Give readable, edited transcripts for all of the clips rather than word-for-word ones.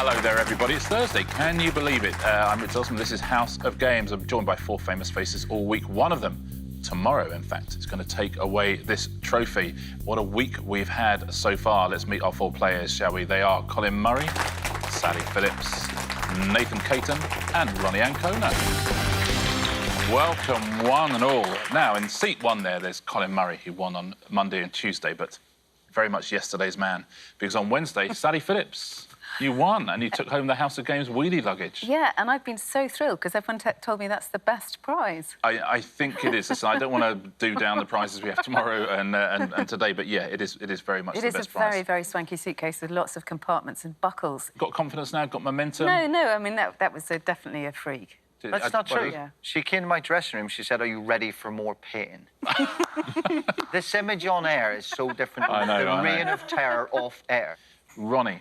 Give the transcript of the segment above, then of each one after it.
Hello there, everybody. It's Thursday. Can you believe it? I'm Rich Osman. This is House of Games. I'm joined by four famous faces all week. One of them, tomorrow, in fact, is going to take away this trophy. What a week we've had so far. Let's meet our four players, shall we? They are Colin Murray, Sally Phillips, Nathan Caton, and Ronni Ancona. Welcome, one and all. Now, in seat one there's Colin Murray, who won on Monday and Tuesday, but very much yesterday's man, because on Wednesday, Sally Phillips, you won, and you took home the House of Games wheelie luggage. Yeah, and I've been so thrilled, because everyone told me that's the best prize. I think it is. Listen, I don't want to do down the prizes we have tomorrow and today, but yeah, it is very much the best prize. It is a very, very swanky suitcase with lots of compartments and buckles. Got confidence now? Got momentum? No, I mean, that was definitely a freak. That's not true. Yeah. She came to my dressing room, she said, "Are you ready for more pain?" This image on air is so different I from know, the reign of terror off air. Ronnie,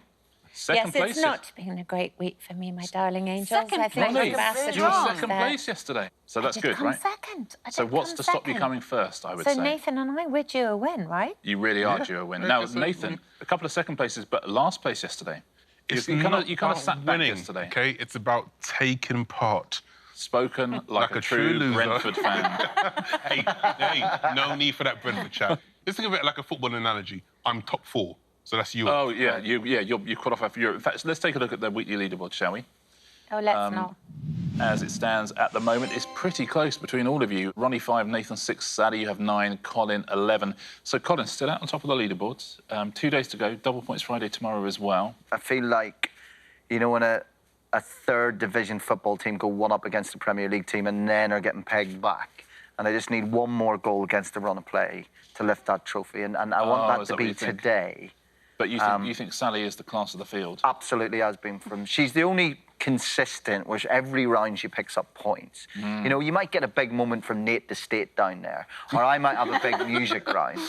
second place. Yes, it's not been a great week for me, my darling angels. Second I think place. we've asked You were second place yesterday, so that's good, right? Second. So what's to stop you coming first, I would say? So Nathan and I, we're due a win, right? You really are due a win. Now, Nathan, a couple of second places, but last place yesterday. It's You kind of sat back winning, yesterday. OK? It's about taking part. Spoken like a true loser. Brentford fan. hey, no need for that Brentford chat. Let's think of it like a football analogy. I'm top four, so that's you. Oh, yeah, you're caught off after Europe. In fact, let's take a look at the weekly leaderboard, shall we? Oh, let's not. As it stands at the moment, it's pretty close between all of you. Ronnie 5, Nathan 6, Sally, you have 9, Colin 11. So Colin still out on top of the leaderboards. 2 days to go, double points Friday tomorrow as well. I feel like, you know, when a third division football team go one up against the Premier League team and then are getting pegged back, and I just need one more goal against the run of play to lift that trophy, and I want that to be today. But you think Sally is the class of the field? Absolutely has been from. She's the only consistent, which every round she picks up points. You know, you might get a big moment from Nate the State down there, or I might have a big music round.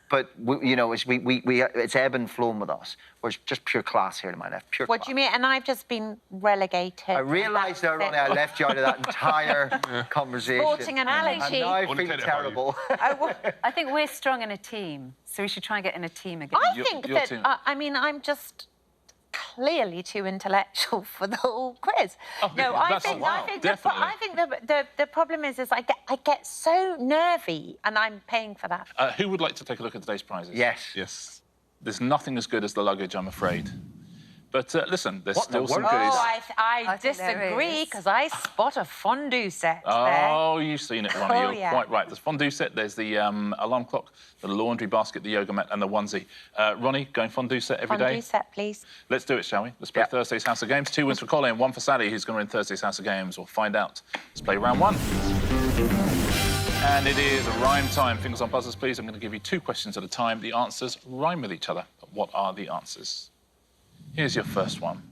But you know, it's ebb and flowing with us. We're just pure class here to my left. Pure. What do you mean? And I've just been relegated. I realised there, Ronnie, I left you out of that entire conversation. Sporting analogy. And now I feel terrible. I think we're strong in a team, so we should try and get in a team again. I think that, I mean, I'm just clearly too intellectual for the whole quiz. Oh, no, I think the problem is I get so nervy, and I'm paying for that. Who would like to take a look at today's prizes? Yes. Yes. There's nothing as good as the luggage, I'm afraid. But listen, there's What in the still some world? goodies. Oh, I think there disagree, is. because I spot a fondue set there. Oh, you've seen it, Ronnie. Oh, You're yeah. quite right. There's fondue set, there's the alarm clock, the laundry basket, the yoga mat, and the onesie. Ronnie, going fondue set every day? Fondue set, please. Let's do it, shall we? Let's play Thursday's House of Games. 2 wins for Colin, 1 for Sally, who's going to win Thursday's House of Games. We'll find out. Let's play round 1. And it is rhyme time. Fingers on buzzers, please. I'm going to give you 2 questions at a time. The answers rhyme with each other. But what are the answers? Here's your first one.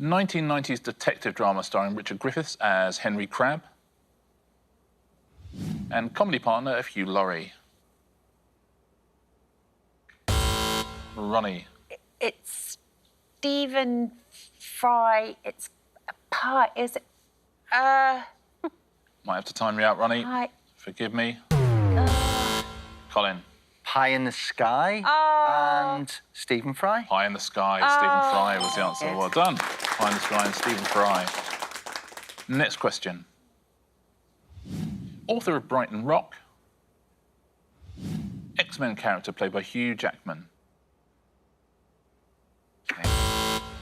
1990s detective drama starring Richard Griffiths as Henry Crabb and comedy partner of Hugh Laurie. Ronnie. It's Stephen Fry. It's a pie. Is it? Might have to time you out, Ronnie. Pie. Forgive me. Colin. Pie in the Sky and Stephen Fry. Pie in the Sky, Stephen Fry was the answer. Yes. Well done. Pie in the Sky and Stephen Fry. Next question. Author of Brighton Rock. X-Men character played by Hugh Jackman.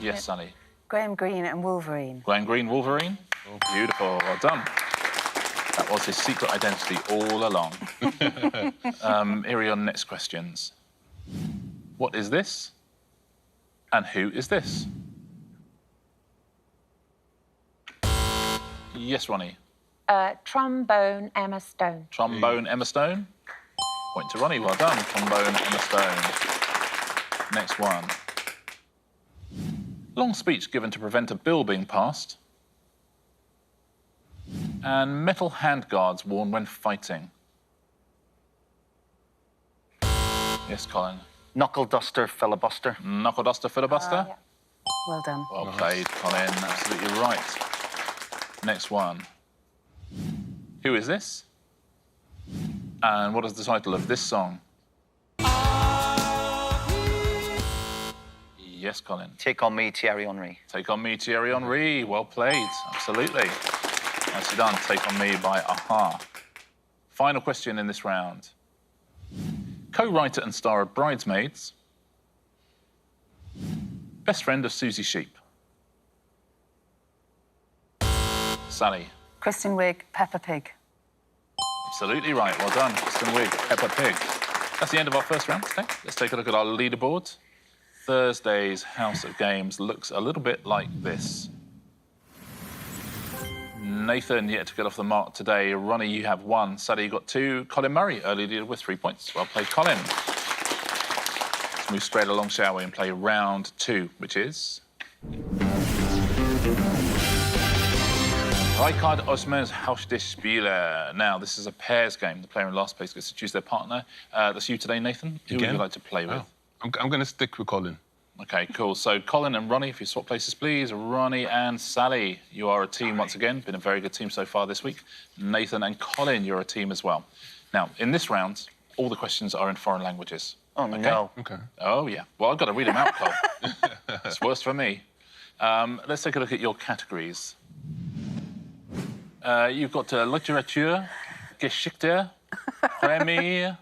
Yes, Sally. Graham Greene and Wolverine. Graham Greene, Wolverine. Beautiful, well done. That was his secret identity all along. Here are your next questions. What is this? And who is this? Yes, Ronnie. Trombone Emma Stone. Trombone Emma Stone. Point to Ronnie, well done. Trombone Emma Stone. Next one. Long speech given to prevent a bill being passed. And metal handguards worn when fighting. Yes, Colin. Knuckle duster, filibuster. Knuckle duster, filibuster. Yeah. Well done. Well played, Colin. Absolutely right. Next one. Who is this? And what is the title of this song? Yes, Colin. Take on me, Thierry Henry. Take on me, Thierry Henry. Well played. Absolutely. Nicely done. Take on me by Aha. Final question in this round. Co-writer and star of Bridesmaids. Best friend of Susie Sheep. Sally. Kristen Wiig, Peppa Pig. Absolutely right. Well done. Kristen Wiig, Peppa Pig. That's the end of our first round today. Let's take a look at our leaderboard. Thursday's House of Games looks a little bit like this. Nathan yet to get off the mark today. Ronnie, you have 1. Sally, you got 2. Colin Murray, early leader with 3 points. Well played, Colin. Let's move straight along, shall we, and play round 2, which is... Rijkaard Osman's Haus des Spieler. Now, this is a pairs game. The player in last place gets to choose their partner. That's you today, Nathan. Who would you like to play with? I'm going to stick with Colin. OK, cool. So Colin and Ronnie, if you swap places, please. Ronnie and Sally, you are a team once again. Been a very good team so far this week. Nathan and Colin, you're a team as well. Now, in this round, all the questions are in foreign languages. Oh, okay? no. OK. Oh, yeah. Well, I've got to read them out, Cole. It's worse for me. Let's take a look at your categories. You've got literature, Geschichte, Premie,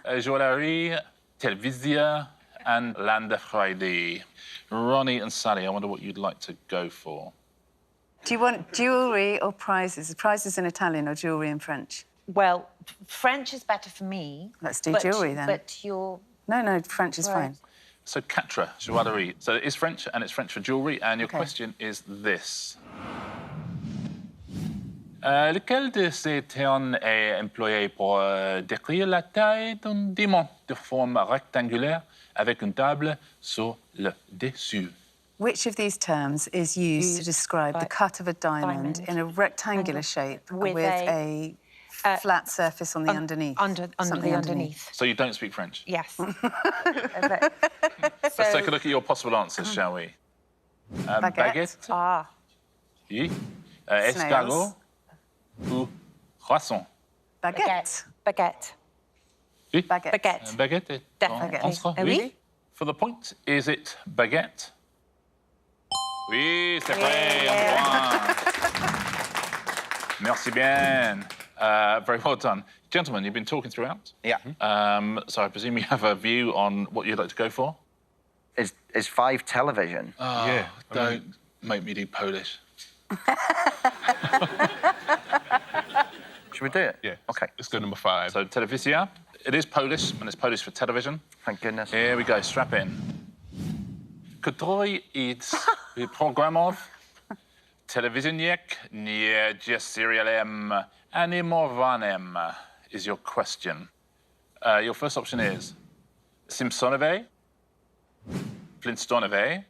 Joaillerie, Televisie, and Landefreude. Ronnie and Sally, I wonder what you'd like to go for. Do you want jewellery or prizes? Prizes in Italian or jewellery in French? Well, French is better for me. Let's do jewellery then. But you're... No, French is fine. So, quatre, joaillerie. So it is French, and it's French for jewellery. And your question is this. Lequel de ces termes est employé pour décrire la taille d'un diamant de forme rectangulaire avec une table sur le dessus? Which of these terms is used to describe the cut of a diamond in a rectangular shape with a flat surface on the underneath? Under the underneath. So you don't speak French? Yes. Let's take a look at your possible answers, shall we? Baguette. Ah. Oui. Escargot. Ou croissant. Baguette. Baguette. Oui. Baguette. Baguette. Baguette est Definitely. ton answer? Oui. For the point, is it baguette? Oui, c'est vrai. Un point. Merci bien. Very well done. Gentlemen, you've been talking throughout. Yeah. So I presume you have a view on what you'd like to go for? Is 5 television? Yeah. Don't make me do Polish. Should we do it? Yeah. OK. Let's go number 5. So telewizja. It is Polish, and it's Polish for television. Thank goodness. Here we go, strap in. Który jest programów telewizyjnych nie jest serialem animowanym is your question. Your first option is Simpsonowie, Flintstonowie,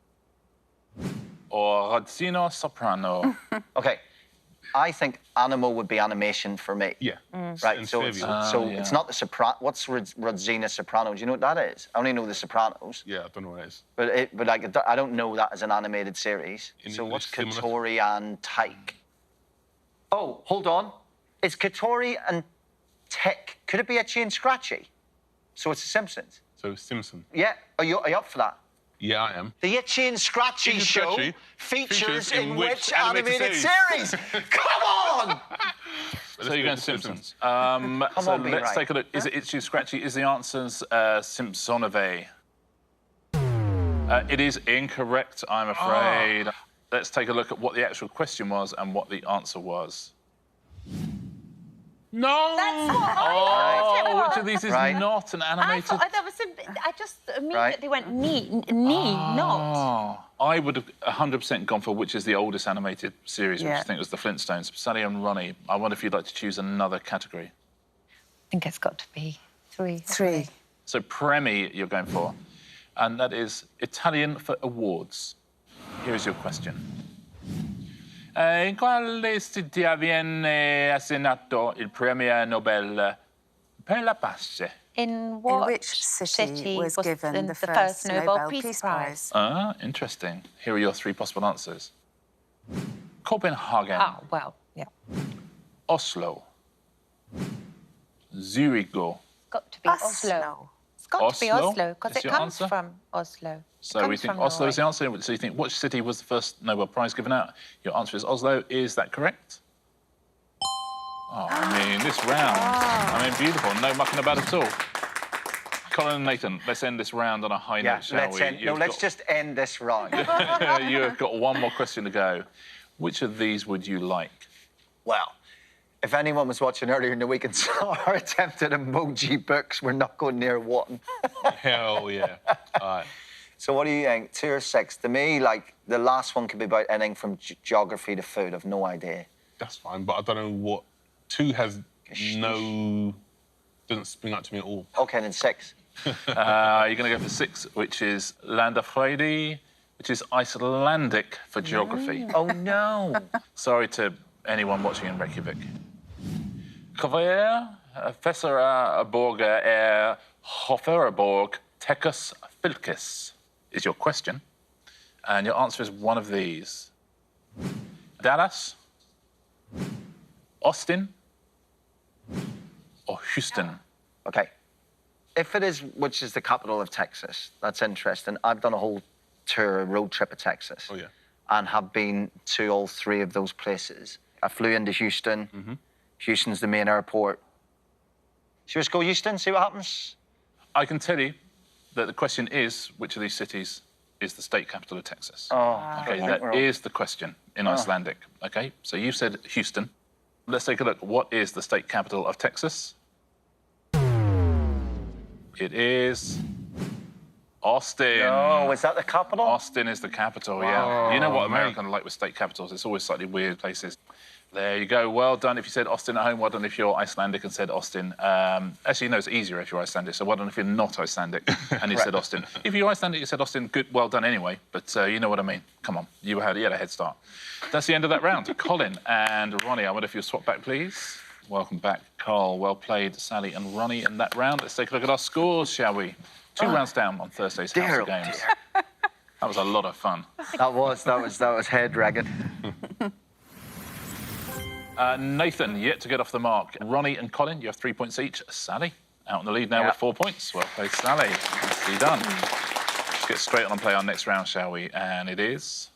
or Rodzina Soprano. OK. I think animal would be animation for me. Yeah. Right, And so Fabian. it's not the soprano. What's Rodzina Soprano? Do you know what that is? I only know the Sopranos. Yeah, I don't know what that is. But like, I don't know that as an animated series. In So what's English, similar? Katori and Tyke? Oh, hold on. Is Katori and Tick, could it be Itchy and Scratchy? So it's The Simpsons. So Simpson. Yeah, are you up for that? Yeah, I am. The Itchy and Scratchy Itchy and show Scratchy features in in which which animated animated series? Come on! So you're going Simpsons. So on, be let's right. take a look. Is it Itchy Scratchy? Is the answers Simpsonowie? It is incorrect, I'm afraid. Let's take a look at what the actual question was and what the answer was. No! That's what I thought it was. Which of these is Right. not an I animated? thought that was I just immediately went not. I would have 100% gone for which is the oldest animated series, which I Yeah. think was the Flintstones. Sally and Ronnie, I wonder if you'd like to choose another category. I think it's got to be 3. 3. So Premi you're going for, and that is Italian for awards. Here is your question. In quale città viene assegnato il premio Nobel per la pace? In what In which city was given the first first Nobel Peace Prize? Interesting. Here are your 3 possible answers. Copenhagen, Oh, well, yeah. Oslo, Zurich. It's got to be Oslo. It's got to be Oslo? Oslo, because Is it your comes answer? from Oslo. So we think Oslo is the answer. So you think, which city was the first Nobel Prize given out? Your answer is Oslo. Is that correct? Oh, I mean, this round, I mean, beautiful. No mucking about at all. Colin and Nathan, let's end this round on a high note, shall we? Let's just end this round. You have got one more question to go. Which of these would you like? Well, if anyone was watching earlier in the week and saw our attempt at emoji books, we're not going near one. Hell yeah. All right. So what do you think? 2 or 6? To me, like, the last one could be about anything from geography to food. I've no idea. That's fine, but I don't know what... 2 has no... doesn't spring out to me at all. OK, then 6. You're going to go for 6, which is Landafredi, which is Icelandic for geography. Oh, no. Sorry to anyone watching in Reykjavik. Hver þessara borga Hoferaborg Tekkus Fylkis is your question. And your answer is one of these. Dallas, Austin, or Houston? OK. If it is, which is the capital of Texas, that's interesting. I've done a whole tour, a road trip of Texas. Oh, yeah. And have been to all 3 of those places. I flew into Houston. Mm-hmm. Houston's the main airport. Should we just go Houston, see what happens? I can tell you that the question is, which of these cities is the state capital of Texas? Oh, OK, that is the question in Icelandic. OK, so you said Houston. Let's take a look. What is the state capital of Texas? It is Austin. No, is that the capital? Austin is the capital, yeah. You know what Americans are like with state capitals. It's always slightly weird places. There you go. Well done if you said Austin at home. Well done if you're Icelandic and said Austin. Actually, no, it's easier if you're Icelandic. So well done if you're not Icelandic and you said Austin. If you're Icelandic, you said Austin. Good, well done anyway. But you know what I mean. Come on, you had a head start. That's the end of that round. Colin and Ronni, I wonder if you'll swap back, please. Welcome back, Carl. Well played, Sally and Ronni in that round. Let's take a look at our scores, shall we? 2 rounds down on Thursday's House of Games. That was a lot of fun. That was head-dragging. Nathan, yet to get off the mark. Ronni and Colin, you have 3 points each. Sally, out in the lead now with 4 points. Well played, Sally. Nicely done. Let's get straight on and play our next round, shall we? And it is...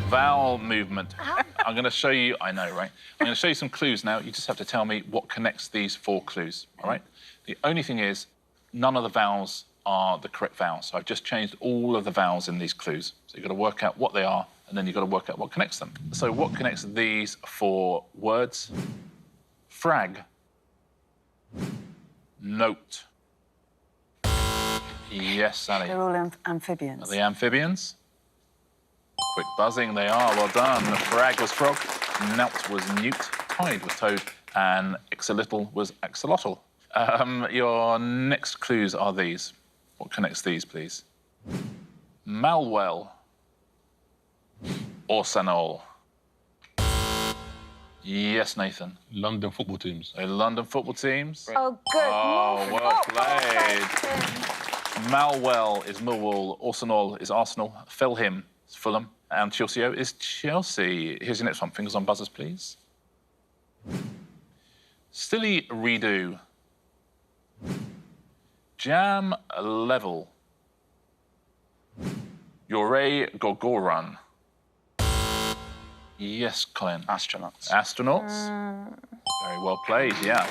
vowel movement. I'm going to show you... I know, right? I'm going to show you some clues now. You just have to tell me what connects these 4 clues, all right? The only thing is, none of the vowels are the correct vowels. So I've just changed all of the vowels in these clues. So you've got to work out what they are, and then you've got to work out what connects them. So what connects these 4 words? Frag. Note. Yes, Sally. They're all amphibians. Are they amphibians? Quick buzzing, they are. Well done. Frag was frog, nout was newt, tide was toad, and axolotl was axolotl. Your next clues are these. What connects these, please? Malwell. Orsanol. Yes, Nathan. London football teams. They're London football teams. Oh, good. Oh, well played. Malwell is Millwall, Orsanol is Arsenal, Fulham is Fulham, and Chelsea is Chelsea. Here's your next one. Fingers on buzzers, please. Silly redo. Jam level. Yore Gogoran. Yes, Colin. Astronauts. Astronauts. Very well played, yeah.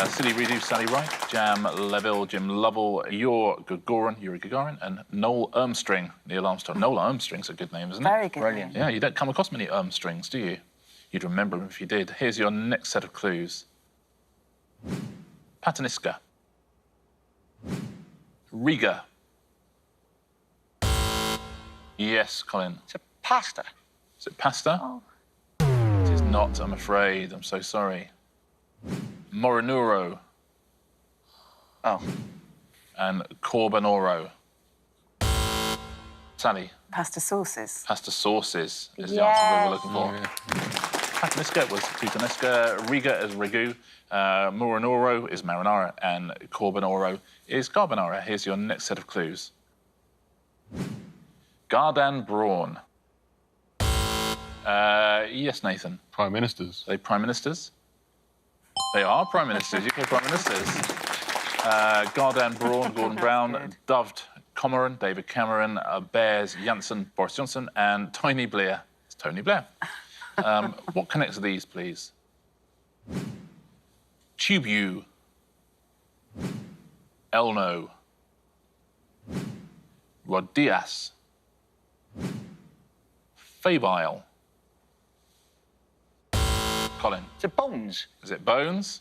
Silly redo, Sally Wright. Jam level, Jim Lovell. You're Gagarin, Yuri Gagarin. And Noel Armstrong, Neil Armstrong. Noel Armstrong's a good name, isn't it? Very good. Brilliant. Name. Yeah, you don't come across many Armstrongs, do you? You'd remember them if you did. Here's your next set of clues. Pataniska. Riga. Yes, Colin. It's a pasta. Is it pasta? Oh. It is not, I'm afraid. I'm so sorry. Morinuro. Oh. And Corbanoro. Sally. Pasta sauces. Pasta sauces is the answer we were looking for. Yeah. Pataniska was puttanesca, Riga is ragu, Morinoro is marinara, and Corbanoro is carbonara. Here's your next set of clues. Gardan Brawn. Yes, Nathan. Prime ministers. Are they prime ministers? They are prime ministers. UK prime ministers. Gardan Braun, Gordon Brown, good. Doved Comeron, David Cameron, Bears Janssen, Boris Johnson, and Tiny Blair. It's Tony Blair. What connects these, please? Tubu, Elno, Rodias, Fabile. Colin. Is it bones? Is it bones?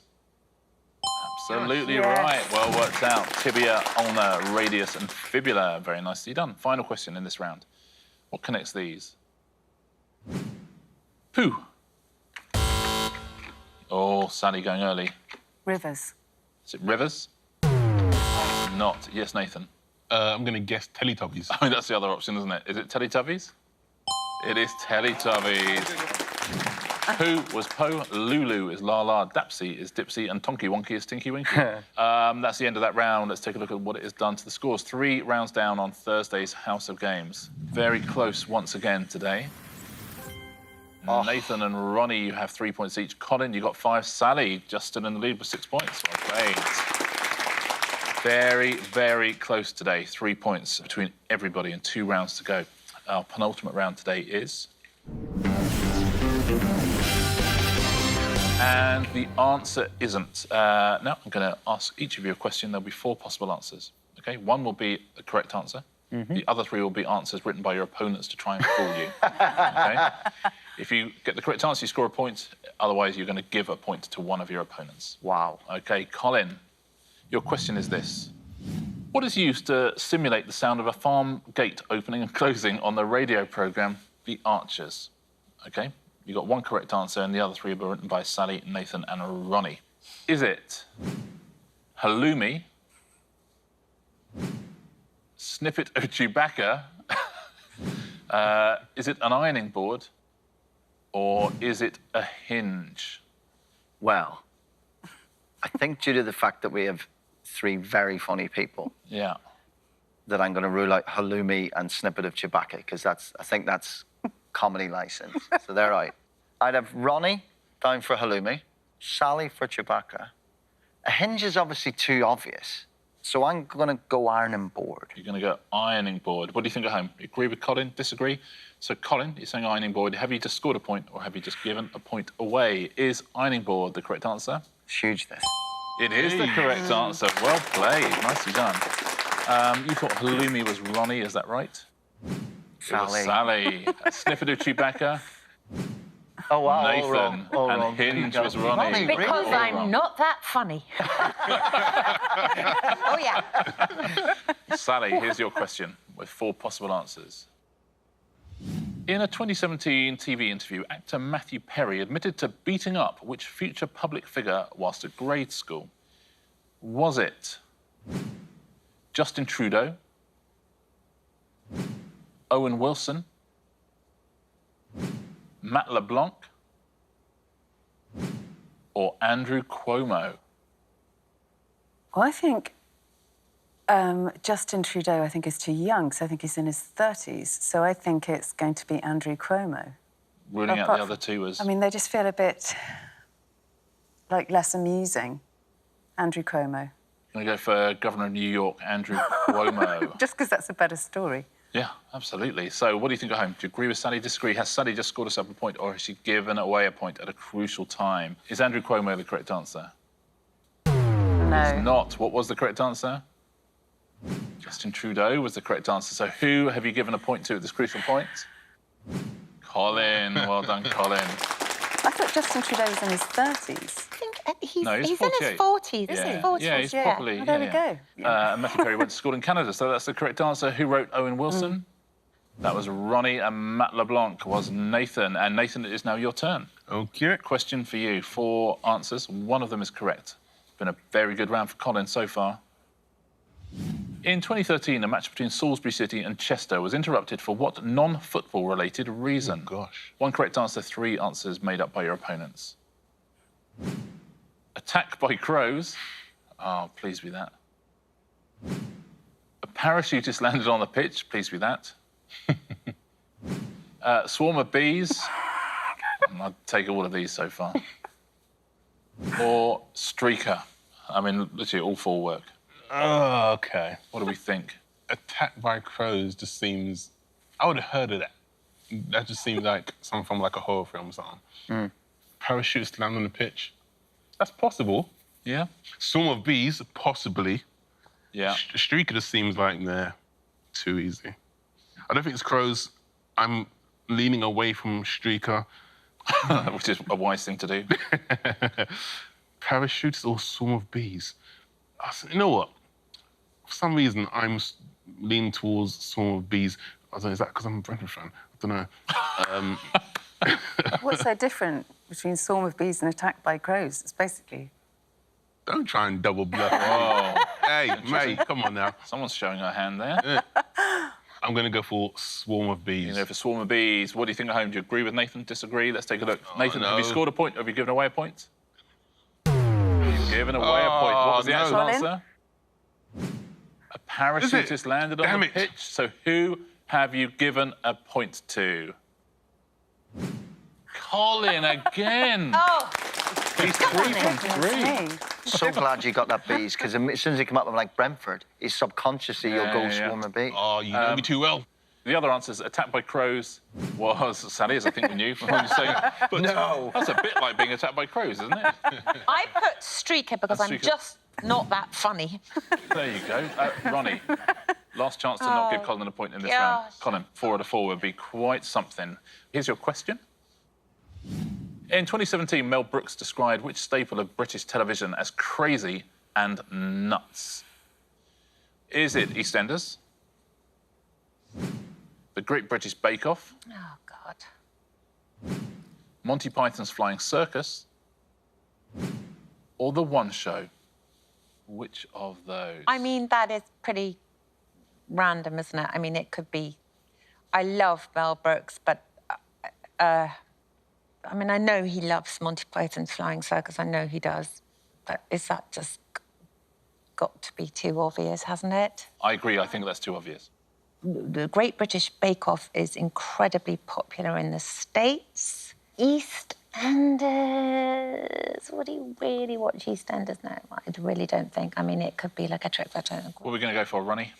Absolutely right. Well worked out. Tibia, ulna, radius, and fibula. Very nicely done. Final question in this round. What connects these? Pooh. Oh, Sally going early. Rivers. Is it rivers? Not. Yes, Nathan. I'm going to guess Teletubbies. I mean, that's the other option, isn't it? Is it Teletubbies? It is Teletubbies. Pooh was Poe, Lulu is Lala, Dapsy is Dipsy, and Tonky Wonky is Tinky Winky. That's the end of that round. Let's take a look at what it has done to the scores. 3 rounds down on Thursday's House of Games. Very close once again today. Oh. Nathan and Ronnie, you have 3 points each. Colin, you got 5. Sally, just still in the lead with 6 points. Well played. Very, very close today. 3 points between everybody and 2 rounds to go. Our penultimate round today is... And the answer isn't. Now, I'm going to ask each of you a question. There'll be 4 possible answers. OK? 1 will be the correct answer. The other 3 will be answers written by your opponents to try and fool you. OK? If you get the correct answer, you score a point. Otherwise, you're going to give a point to one of your opponents. Wow. OK, Colin, your question is this. What is used to simulate the sound of a farm gate opening and closing on the radio programme The Archers? OK? You got 1 correct answer, and the other 3 were written by Sally, Nathan, and Ronnie. Is it halloumi, snippet of Chewbacca, is it an ironing board, or is it a hinge? Well, I think due to the fact that we have 3 very funny people, Yeah. that I'm going to rule out halloumi and snippet of Chewbacca, because I think that's comedy license. So they're right. I'd have Ronnie down for halloumi, Sally for Chewbacca. A hinge is obviously too obvious, so I'm going to go ironing board. You're going to go ironing board. What do you think at home? You agree with Colin? Disagree? So, Colin, you're saying ironing board. Have you just scored a point, or have you just given a point away? Is ironing board the correct answer? It's huge, this. It is the correct answer. Well played. Nicely done. You thought halloumi was Ronnie, is that right? Sally. It was Sally. Snippet of Chewbacca, Oh, wow. Nathan. All wrong. All and wrong. hinge was Ronnie. Ronnie, really? Because All I'm wrong. not that funny. Oh, yeah. Sally, here's your question with 4 possible answers. In a 2017 TV interview, actor Matthew Perry admitted to beating up which future public figure whilst at grade school? Was it Justin Trudeau, Owen Wilson, Matt LeBlanc, or Andrew Cuomo? Well, I think Justin Trudeau, I think, is too young, so I think he's in his 30s. So I think it's going to be Andrew Cuomo. Ruling out Apart the other 2 was... I mean, they just feel a bit, like, less amusing. Andrew Cuomo. I'm going to go for Governor of New York, Andrew Cuomo. Just because that's a better story. Yeah, absolutely. So what do you think at home? Do you agree with Sally, disagree? Has Sally just scored herself a point, or has she given away a point at a crucial time? Is Andrew Cuomo the correct answer? No. It's not. What was the correct answer? Justin Trudeau was the correct answer. So who have you given a point to at this crucial point? Colin. Well done, Colin. I thought Justin Trudeau was in his 30s. I think he's, No, he's in 48. his 40s. Yeah, Isn't he? 40s, yeah, he's properly... Well, there we go. And Matthew Perry went to school in Canada, so that's the correct answer. Who wrote Owen Wilson? That was Ronnie, and Matt LeBlanc was Nathan. And Nathan, it is now your turn. OK. Question for you. 4 answers. 1 of them is correct. Been a very good round for Colin so far. In 2013, a match between Salisbury City and Chester was interrupted for what non-football related reason? Oh, gosh. 1 correct answer, 3 answers made up by your opponents. Attack by crows. Oh, please be that. A parachutist landed on the pitch. Please be that. Swarm of bees. I'd take all of these so far. Or streaker. I mean, literally all 4 work. Oh, OK. What do we think? Attacked by crows just seems... I would have heard of that. That just seems like something from like a horror film or something. Parachutes land on the pitch. That's possible. Yeah? Swarm of bees, possibly. Yeah. Streaker just seems like they're too easy. I don't think it's crows. I'm leaning away from Streaker. Which is a wise thing to do. Parachutes or swarm of bees? You know what? For some reason, I'm leaning towards swarm of bees. I don't know, is that because I'm a Brentford fan? I don't know. What's so different between swarm of bees and attacked by crows? It's basically... Don't try and double bluff. Oh. Hey, mate, come on now. Someone's showing her hand there. I'm going to go for swarm of bees. You know, for swarm of bees, what do you think at home? Do you agree with Nathan? Disagree? Let's take a look. Nathan, have you scored a point? Have you given away a point? You've given away a point. What was the actual Colin? answer? A parachute has landed on the pitch. So who have you given a point to? Colin again. Oh. He's 3 from 3. So glad you got that bees, because as soon as you come up with like Brentford, it's subconsciously you'll go swarm of bees. Oh, you know me too well. The other answers, attacked by crows, was Sally, as I think we knew from what you're saying. But No. That's a bit like being attacked by crows, isn't it? I put Streaker because I'm just not that funny. There you go. Ronnie, last chance to not give Colin a point in this round. Colin, 4 out of 4 would be quite something. Here's your question. In 2017, Mel Brooks described which staple of British television as crazy and nuts? Is it EastEnders? The Great British Bake Off? Oh, God. Monty Python's Flying Circus? Or The One Show? Which of those? I mean, that is pretty random, isn't it? I mean, it could be... I love Mel Brooks, but... I mean, I know he loves Monty Python's Flying Circus. I know he does. But is that just got to be too obvious, hasn't it? I agree. I think that's too obvious. The Great British Bake Off is incredibly popular in the States. EastEnders... Would he really watch EastEnders now? I really don't think. I mean, it could be like a trick that I don't... What are we going to go for, Ronnie?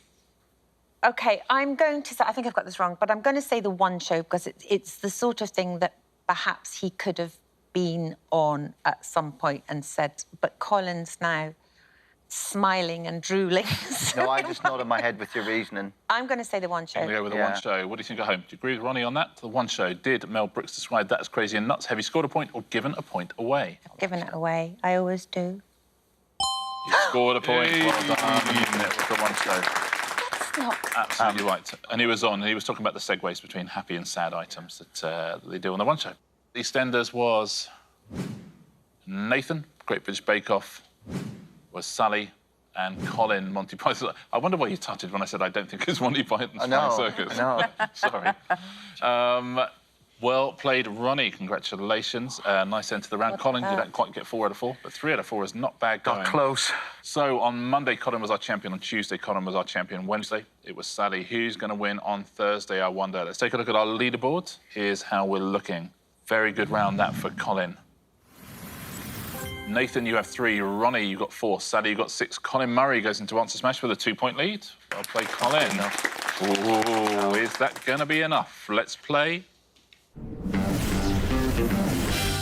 OK, I'm going to say... I think I've got this wrong, but I'm going to say The One Show because it's the sort of thing that perhaps he could have been on at some point and said, but Colin's now smiling and drooling. No, I just nodded my head with your reasoning. I'm going to say The One Show. I'm going to go with The One Show. What do you think at home? Do you agree with Ronnie on that? The One Show. Did Mel Brooks describe that as crazy and nuts? Have you scored a point or given a point away? I've given it away. I always do. You scored a point. Well done. It was The One Show. That's not... Absolutely right. And he was talking about the segues between happy and sad items that they do on The One Show. EastEnders was Nathan, Great British Bake Off was Sally, and Colin, Monty Python. I wonder why you tutted when I said I don't think it's Monty Python's Flying Circus. I know. Sorry. Well played, Ronnie. Congratulations. Nice end to the round. Colin, you don't quite get 4 out of 4, but 3 out of 4 is not bad going. Got close. So on Monday, Colin was our champion. On Tuesday, Colin was our champion. Wednesday, it was Sally. Who's going to win on Thursday, I wonder? Let's take a look at our leaderboard. Here's how we're looking. Very good round, that, for Colin. Nathan, you have 3. Ronnie, you got 4. Sally, you got 6. Colin Murray goes into Answer Smash with a 2-point lead. Well played, Colin. Ooh, is that going to be enough? Let's play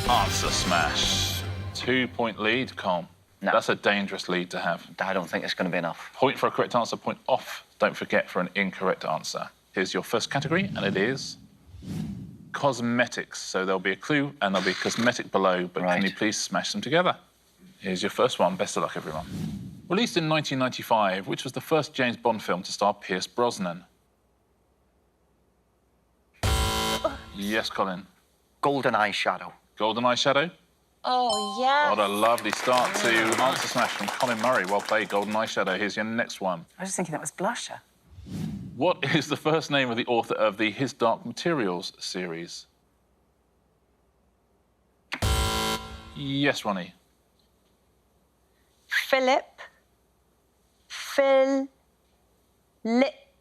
Answer Smash. 2-point lead, Colin. No. That's a dangerous lead to have. I don't think it's going to be enough. Point for a correct answer, point off. Don't forget for an incorrect answer. Here's your first category, and it is cosmetics. So there'll be a clue and there'll be cosmetic below, but can you please smash them together? Here's your first one. Best of luck, everyone. Released in 1995, which was the first James Bond film to star Pierce Brosnan? Yes, Colin. Golden eyeshadow. Golden eyeshadow? Oh, yes. What a lovely start to Answer Smash from Colin Murray. Well played, Golden eyeshadow. Here's your next one. I was just thinking that was blusher. What is the first name of the author of the His Dark Materials series? Yes, Ronnie. Philip. Philip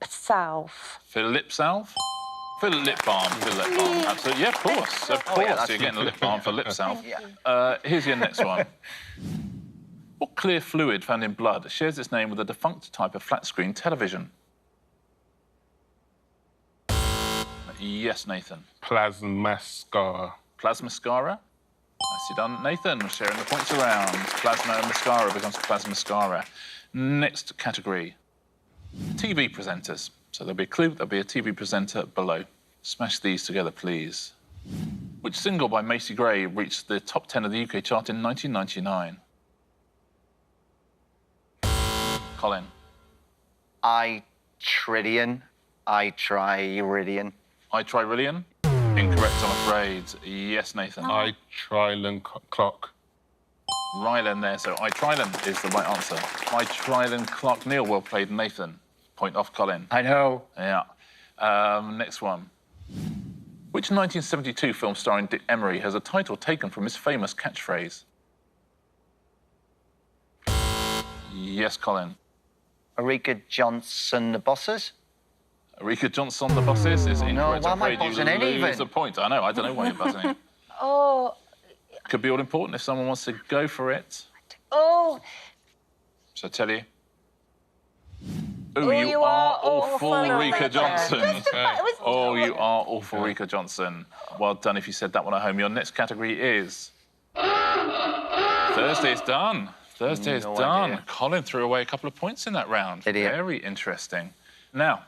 Salve? For lip balm. Absolutely. Yeah, of course. Of course, you're getting a lip balm for lip salve. Here's your next one. What clear fluid found in blood shares its name with a defunct type of flat-screen television? Yes, Nathan. Plasmascara. Plasmascara? Nicely done. Nathan, sharing the points around. Plasma mascara becomes plasmascara. Next category. TV presenters. So there'll be a clue, there'll be a TV presenter below. Smash these together, please. Which single by Macy Gray reached the top 10 of the UK chart in 1999? Colin. I try Iridian. I try Rillian? Incorrect, I'm afraid. Yes, Nathan. I Trilon clock. Rylan there, so I Trylan is the right answer. I Trylan clock. Neil, well played, Nathan. Point off, Colin. I know. Yeah. Next one. Which 1972 film starring Dick Emery has a title taken from his famous catchphrase? Yes, Colin. Erika Johnson, The Bosses. Erika Johnson, The Bosses is incorrect. why am I I'm afraid buzzing you in lose even? a point. I know, I don't know why you're buzzing in. Oh, Could be all important if someone wants to go for it. oh. So I tell you. Ooh, you are awful, Rika Johnson. Oh, you are awful, Rika Johnson. Well done if you said that one at home. Your next category is... Thursday's done. Thursday is done. idea. Colin threw away a couple of points in that round. Idiot. Very interesting. Now,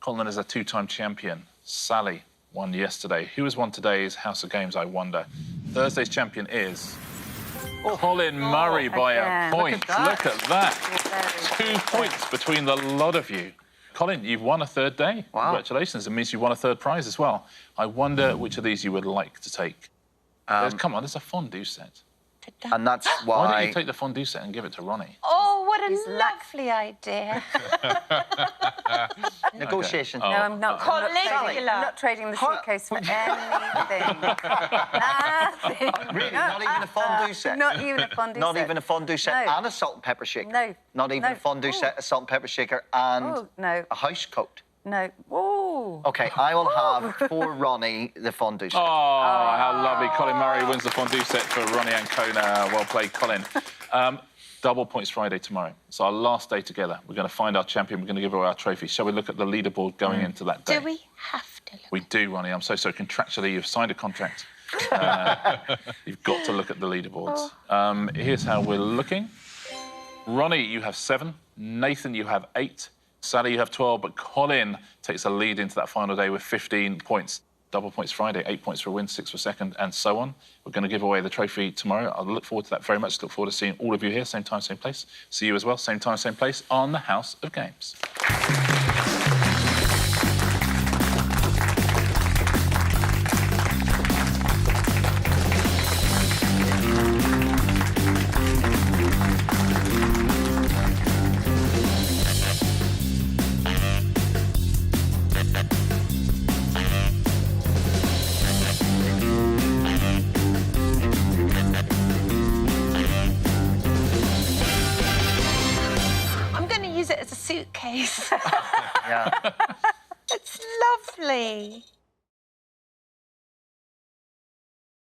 Colin is a two-time champion. Sally won yesterday. Who has won today's House of Games, I wonder? Thursday's champion is... Colin Murray by a point. Look at that. 2 points between the lot of you. Colin, you've won a third day. Wow. Congratulations. It means you won a third prize as well. I wonder which of these you would like to take. Come on, there's a fondue set. And that's Why don't why... you take the fondue set and give it to Ronnie? Oh, what a lovely idea. Negotiation. No, I'm not. Caligula. I'm not trading the suitcase for anything. Nothing. Really? Not even a fondue set? Not even a fondue set. Not even a fondue set No. and a salt and pepper shaker? No. Not even No. a fondue set, a salt and pepper shaker and Oh, no. a house coat? No. Ooh. OK, I will have for Ronnie the fondue set. Oh, how lovely. Colin Murray wins the fondue set for Ronni Ancona. Well played, Colin. Double points Friday tomorrow. It's our last day together. We're going to find our champion. We're going to give away our trophy. Shall we look at the leaderboard going into that day? Do we have to look? We do, Ronnie. I'm so sorry. Contractually, you've signed a contract. You've got to look at the leaderboards. Here's how we're looking. Ronnie, you have 7. Nathan, you have 8. Sally, you have 12. But Colin takes a lead into that final day with 15 points. Double points Friday, 8 points for a win, 6 for second, and so on. We're going to give away the trophy tomorrow. I look forward to that very much. Look forward to seeing all of you here, same time, same place. See you as well, same time, same place, on the House of Games. Use it as a suitcase. Yeah. It's lovely.